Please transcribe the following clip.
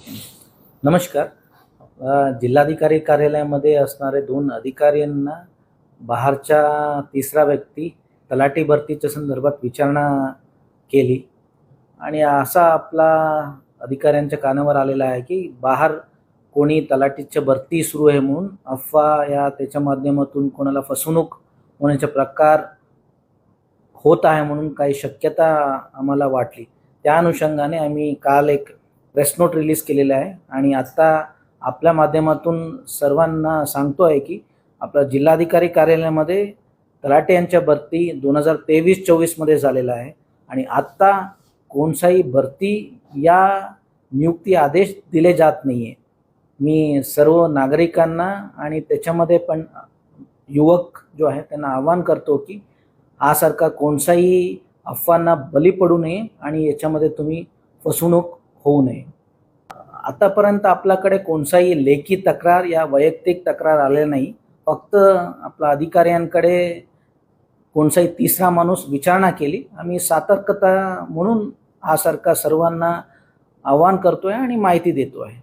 नमस्कार. जिल्हाधिकारी कार्यालयामध्ये असणारे 2 अधिकाऱ्यांना बाहेरच्या तिसरा व्यक्ती तलाठी भरतीच्या संदर्भात विचारणा केली आणि असा आपला अधिकाऱ्यांच्या कानावर आलेला आहे की बाहेर कोणी तलाठीची भरती सुरू आहे म्हणून अफवा या त्याच्या माध्यमातून कोणाला फसवणूक होण्याचे प्रकार होत आहे म्हणून काही शक्यता आम्हाला वाटली. त्या अनुषंगाने आम्ही काल एक प्रेस नोट रिलीज केलेला आहे आणि आता आपल्या माध्यमातून सर्वांना सांगतो आहे की आपल्या जिल्हाधिकारी कार्यालयामध्ये तलाठी यांच्या भरती 2023-24 मध्ये झालेला आहे आणि आत्ता कोणताही भरती या नियुक्ती आदेश दिले जात नाही आहे. मी सर्व नागरिकांना आणि त्याच्यामध्ये पण युवक जो आहे त्यांना आवाहन करतो की हा सारखा कोणताही अफवांना बली पडू नये आणि याच्यामध्ये तुम्ही फसवणूक होऊ नये. आतापर्यंत आपल्याकडे कोणताही लेखी तक्रार या वैयक्तिक तक्रार आले नाही. फक्त आपल्या अधिकाऱ्यांकडे कोणताही तिसरा माणूस विचारणा केली. आम्ही सतर्कता म्हणून हा सारखा सर्वांना आवाहन करतोय आणि माहिती देतो आहे.